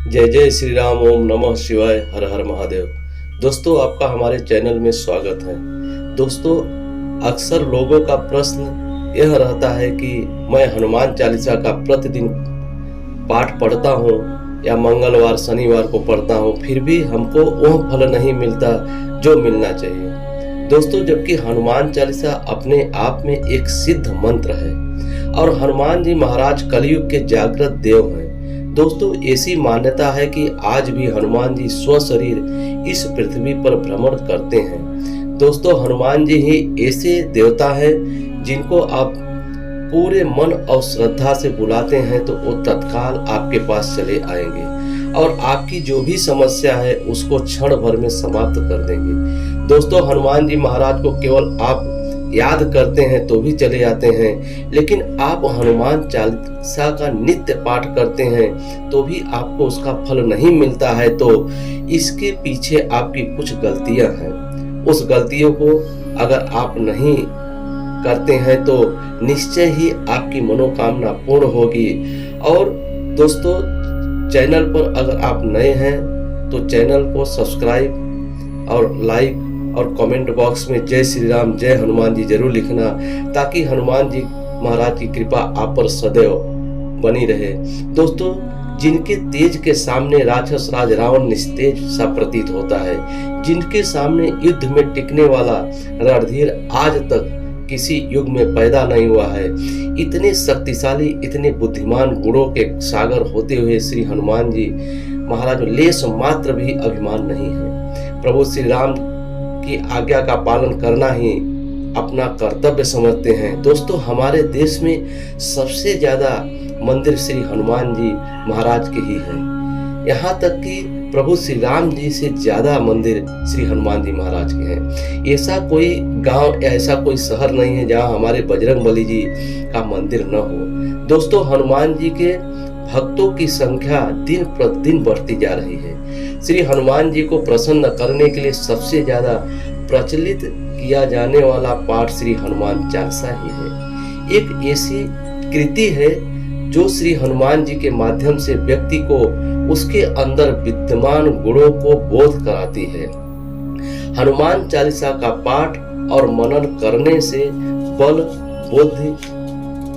जय जय श्री राम। ओम नमः शिवाय। हर हर महादेव। दोस्तों, आपका हमारे चैनल में स्वागत है। दोस्तों, अक्सर लोगों का प्रश्न यह रहता है कि मैं हनुमान चालीसा का प्रतिदिन पाठ पढ़ता हूँ या मंगलवार शनिवार को पढ़ता हूँ, फिर भी हमको वह फल नहीं मिलता जो मिलना चाहिए। दोस्तों, जबकि हनुमान चालीसा अपने आप में एक सिद्ध मंत्र है और हनुमान जी महाराज कलयुग के जागृत देव हैं। दोस्तों, ऐसी मान्यता है कि आज भी हनुमान जी स्वशरीर इस पृथ्वी पर भ्रमण करते हैं। दोस्तों, हनुमान जी ही ऐसे देवता हैं जिनको आप पूरे मन और श्रद्धा से बुलाते हैं तो वो तत्काल आपके पास चले आएंगे और आपकी जो भी समस्या है उसको क्षण भर में समाप्त कर देंगे। दोस्तों, हनुमान जी महाराज को केवल आप याद करते हैं तो भी चले जाते हैं, लेकिन आप हनुमान चालीसा का नित्य पाठ करते हैं तो भी आपको उसका फल नहीं मिलता है। तो इसके पीछे आपकी कुछ गलतियां हैं। उस गलतियों को अगर आप नहीं करते हैं तो निश्चय ही आपकी मनोकामना पूर्ण होगी। और दोस्तों, चैनल पर अगर आप नए हैं तो चैनल को सब्सक्राइब और लाइक और कमेंट बॉक्स में जय श्री राम जय हनुमान जी जरूर लिखना, ताकि हनुमान जी महाराज की कृपा आप पर सदैव बनी रहे। दोस्तों, जिनके तेज के सामने राक्षस राज रावण निस्तेज सा प्रतीत होता है, जिनके सामने युद्ध में टिकने वाला रणधीर आज तक किसी युग में पैदा नहीं हुआ है, इतने शक्तिशाली इतने बुद्धिमान गुणों के सागर होते हुए श्री हनुमान जी महाराज लेश मात्र भी अभिमान नहीं है। प्रभु श्री राम की आज्ञा का पालन करना ही अपना कर्तव्य समझते हैं। दोस्तों, हमारे देश में सबसे ज्यादा मंदिर श्री हनुमान जी महाराज के ही हैं। यहाँ तक कि प्रभु श्री राम जी से ज्यादा मंदिर श्री हनुमान जी महाराज के हैं। ऐसा कोई गांव या ऐसा कोई शहर नहीं है जहाँ हमारे बजरंगबली जी का मंदिर न हो। दोस्तों, हनुमान जी के भक्तों की संख्या दिन प्रतिदिन बढ़ती जा रही है। श्री हनुमान जी को प्रसन्न करने के लिए सबसे ज्यादा प्रचलित किया जाने वाला पाठ श्री हनुमान चालीसा ही है। एक ऐसी कृति है जो श्री हनुमान जी के माध्यम से व्यक्ति को उसके अंदर विद्यमान गुणों को बोध कराती है। हनुमान चालीसा का पाठ और मनन करने से बल बुद्धि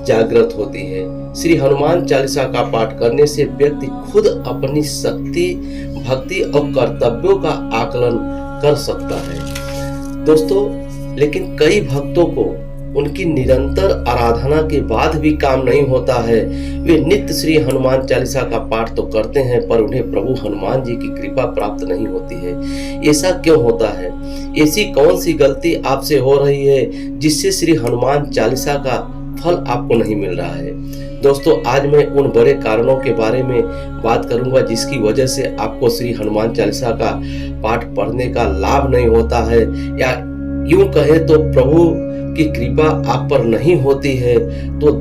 जागृत होती है। श्री हनुमान चालीसा का पाठ करने से व्यक्ति खुद अपनी शक्ति भक्ति और कर्तव्यों का आकलन कर सकता है। दोस्तों, लेकिन कई भक्तों को उनकी निरंतर आराधना के बाद भी काम नहीं होता है। वे नित्य श्री हनुमान चालीसा का पाठ तो करते हैं पर उन्हें प्रभु हनुमान जी की कृपा प्राप्त नहीं होती है। ऐसा क्यों होता है? ऐसी कौन सी गलती आपसे हो रही है जिससे श्री हनुमान चालीसा का फल आपको नहीं मिल रहा है? दोस्तों, आज मैं उन बड़े कारणों के बारे में बात करूंगा जिसकी वजह से आपको श्री हनुमान चालीसा का पाठ पढ़ने का लाभ नहीं होता है, या यूं कहे तो प्रभु की कृपा आप पर नहीं होती है। तो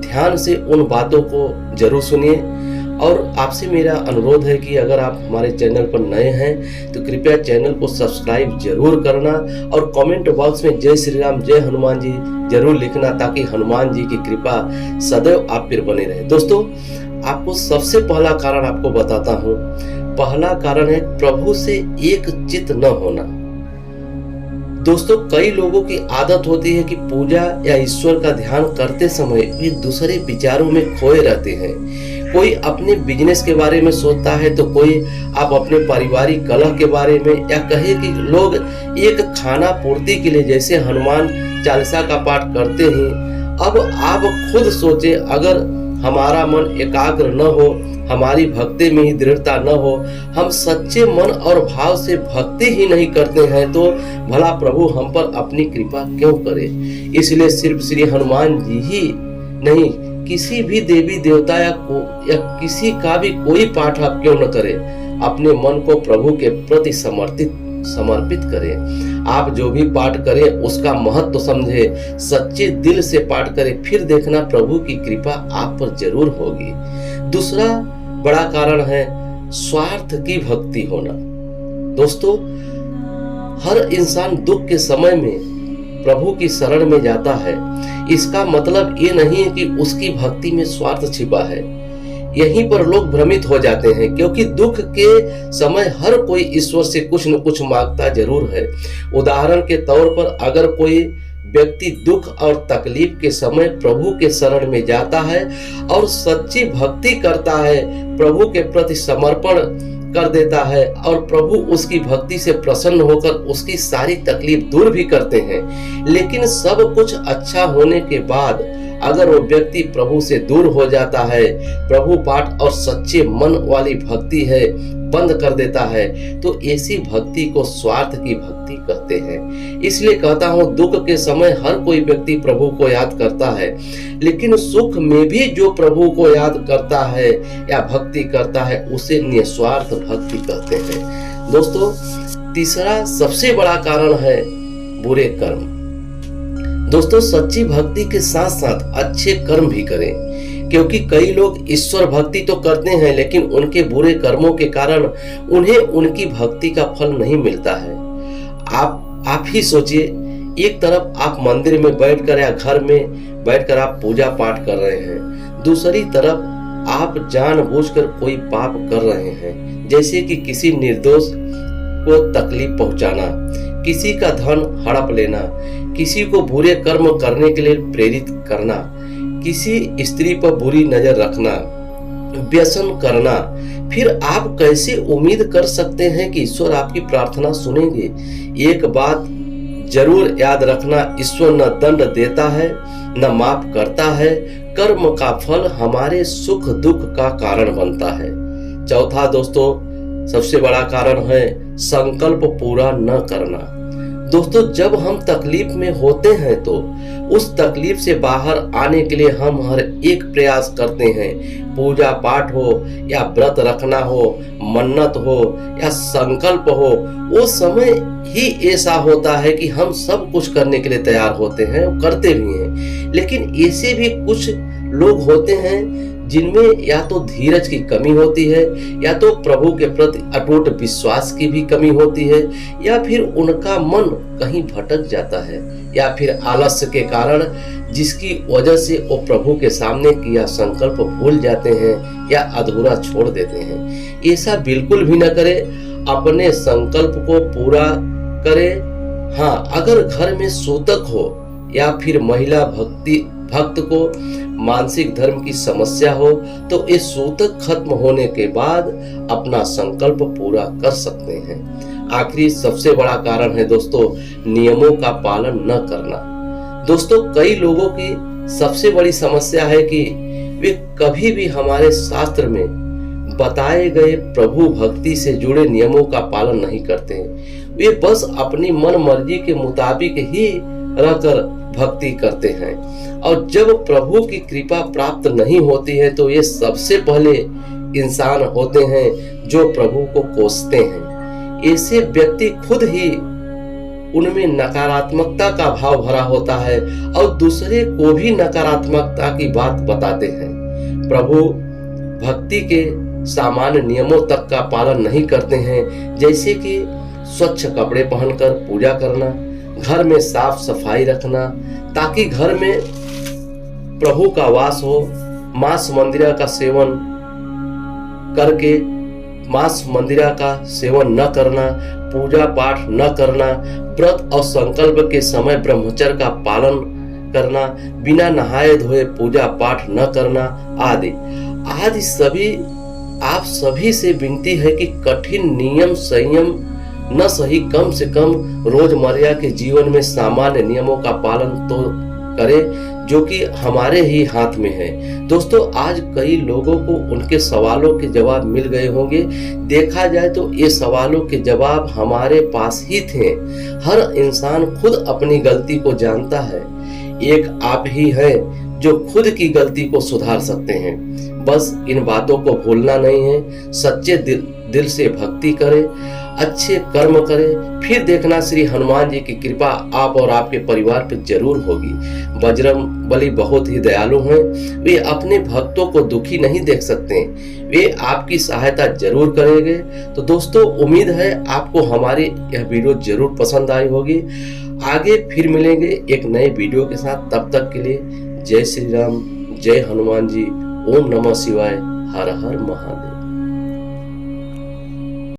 ध्यान से उन बातों को जरूर सुनिए। और आपसे मेरा अनुरोध है कि अगर आप हमारे चैनल पर नए हैं तो कृपया चैनल को सब्सक्राइब जरूर करना और कमेंट बॉक्स में जय श्री राम जय हनुमान जी जरूर लिखना, ताकि हनुमान जी की कृपा सदैव आप पर बने रहे। दोस्तों, आपको सबसे पहला कारण आपको बताता हूँ। पहला कारण है प्रभु से एक चित्त न होना। दोस्तों, कई लोगों की आदत होती है कि पूजा या ईश्वर का ध्यान करते समय वे दूसरे विचारों में खोए रहते हैं। कोई अपने बिजनेस के बारे में सोचता है तो कोई आप अपने पारिवारिक कलह के बारे में, या कहे कि लोग एक खाना पूर्ति के लिए जैसे हनुमान चालीसा का पाठ करते हैं। अब आप खुद सोचे, अगर हमारा मन एकाग्र न हो, हमारी भक्ति में ही दृढ़ता न हो, हम सच्चे मन और भाव से भक्ति ही नहीं करते हैं, तो भला प्रभु हम पर अपनी कृपा क्यों करे? इसलिए सिर्फ श्री हनुमान जी ही नहीं, किसी भी देवी देवता या किसी का भी कोई पाठ आप क्यों न करें, अपने मन को प्रभु के प्रति समर्पित करें। आप जो भी पाठ करें उसका महत्व समझे, सच्चे दिल से पाठ करें, फिर देखना प्रभु की कृपा आप पर जरूर होगी। दूसरा बड़ा कारण है स्वार्थ की भक्ति होना। दोस्तों, हर इंसान दुख के समय में प्रभु की शरण में जाता है। इसका मतलब ये नहीं है कि उसकी भक्ति में स्वार्थ छिपा है। यहीं पर लोग भ्रमित हो जाते हैं, क्योंकि दुख के समय हर कोई ईश्वर से कुछ न कुछ मांगता जरूर है। उदाहरण के तौर पर अगर कोई व्यक्ति दुख और तकलीफ के समय प्रभु के शरण में जाता है और सच्ची भक्ति करता है, प्रभु के प्रति समर्पण कर देता है और प्रभु उसकी भक्ति से प्रसन्न होकर उसकी सारी तकलीफ दूर भी करते हैं। लेकिन सब कुछ अच्छा होने के बाद अगर वो व्यक्ति प्रभु से दूर हो जाता है, प्रभु पाठ और सच्चे मन वाली भक्ति है बंद कर देता है, तो ऐसी भक्ति को स्वार्थ की भक्ति कहते हैं। इसलिए कहता हूं, दुख के समय हर कोई व्यक्ति प्रभु को याद करता है, लेकिन सुख में भी जो प्रभु को याद करता है या भक्ति करता है उसे निस्वार्थ भक्ति कहते हैं। दोस्तों, तीसरा सबसे बड़ा कारण है बुरे कर्म। दोस्तों, सच्ची भक्ति के साथ साथ अच्छे कर्म भी करें, क्योंकि कई लोग ईश्वर भक्ति तो करते हैं लेकिन उनके बुरे कर्मों के कारण उन्हें उनकी भक्ति का फल नहीं मिलता है। आप ही सोचिए, एक तरफ आप मंदिर में बैठकर या घर में बैठकर आप पूजा पाठ कर रहे हैं, दूसरी तरफ आप जानबूझकर कोई पाप कर रहे हैं, जैसे कि किसी निर्दोष को तकलीफ पहुंचाना, किसी का धन हड़प लेना, किसी को बुरे कर्म करने के लिए प्रेरित करना, किसी स्त्री पर बुरी नजर रखना, व्यसन करना। फिर आप कैसे उम्मीद कर सकते हैं कि ईश्वर आपकी प्रार्थना सुनेंगे? एक बात जरूर याद रखना, ईश्वर न दंड देता है न माफ करता है। कर्म का फल हमारे सुख दुख का कारण बनता है। चौथा दोस्तों, सबसे बड़ा कारण है संकल्प पूरा न करना। दोस्तों, जब हम तकलीफ में होते हैं तो उस तकलीफ से बाहर आने के लिए हम हर एक प्रयास करते हैं। पूजा पाठ हो या व्रत रखना हो, मन्नत हो या संकल्प हो, वो समय ही ऐसा होता है कि हम सब कुछ करने के लिए तैयार होते हैं, करते भी हैं। लेकिन ऐसे भी कुछ लोग होते हैं जिनमें या तो धीरज की कमी होती है, या तो प्रभु के प्रति अटूट विश्वास की भी कमी होती है, या फिर उनका मन कहीं भटक जाता है, या फिर आलस्य के कारण जिसकी वजह से वो प्रभु के सामने किया संकल्प भूल जाते हैं या अधूरा छोड़ देते हैं। ऐसा बिल्कुल भी न करें, अपने संकल्प को पूरा करें। हाँ, अगर घर में सूतक हो या फिर महिला भक्त को मानसिक धर्म की समस्या हो तो इस सूतक खत्म होने के बाद अपना संकल्प पूरा कर सकते हैं। आखिरी सबसे बड़ा कारण है दोस्तों, नियमों का पालन न करना। दोस्तों, कई लोगों की सबसे बड़ी समस्या है कि वे कभी भी हमारे शास्त्र में बताए गए प्रभु भक्ति से जुड़े नियमों का पालन नहीं करते हैं। वे बस अपनी मन मर्जी के मुताबिक ही रहकर भक्ति करते हैं, और जब प्रभु की कृपा प्राप्त नहीं होती है तो ये सबसे पहले इंसान होते हैं जो प्रभु को कोसते हैं। ऐसे व्यक्ति खुद ही उनमें नकारात्मकता का भाव भरा होता है और दूसरे को भी नकारात्मकता की बात बताते हैं। प्रभु भक्ति के सामान्य नियमों तक का पालन नहीं करते हैं, जैसे कि स्वच्छ कपड़े पहनकर पूजा करना, घर में साफ सफाई रखना ताकि घर में प्रभु का वास हो, मांस मंदिरा का सेवन न करना, पूजा पाठ न करना, व्रत और संकल्प के समय ब्रह्मचर्य का पालन करना, बिना नहाए धोए पूजा पाठ न करना आदि सभी आप सभी से विनती है कि कठिन नियम संयम न सही, कम से कम रोजमर्रा के जीवन में सामान्य नियमों का पालन तो करें जो कि हमारे ही हाथ में है। दोस्तों, आज कई लोगों को उनके सवालों के जवाब मिल गए होंगे। देखा जाए तो ये सवालों के जवाब हमारे पास ही थे। हर इंसान खुद अपनी गलती को जानता है। एक आप ही है जो खुद की गलती को सुधार सकते हैं। बस इन बातों को भूलना नहीं है। सच्चे दिल से भक्ति करें, अच्छे कर्म करें, फिर देखना श्री हनुमान जी की कृपा आप और आपके परिवार पर जरूर होगी। बजरंगबली बहुत ही दयालु हैं। वे अपने भक्तों को दुखी नहीं देख सकते, वे आपकी सहायता जरूर करेंगे। तो दोस्तों, उम्मीद है आपको हमारी यह वीडियो जरूर पसंद आई होगी। आगे फिर मिलेंगे एक नए वीडियो के साथ। तब तक के लिए जय श्री राम, जय हनुमान जी, ओम नमः शिवाय, हर हर महादेव।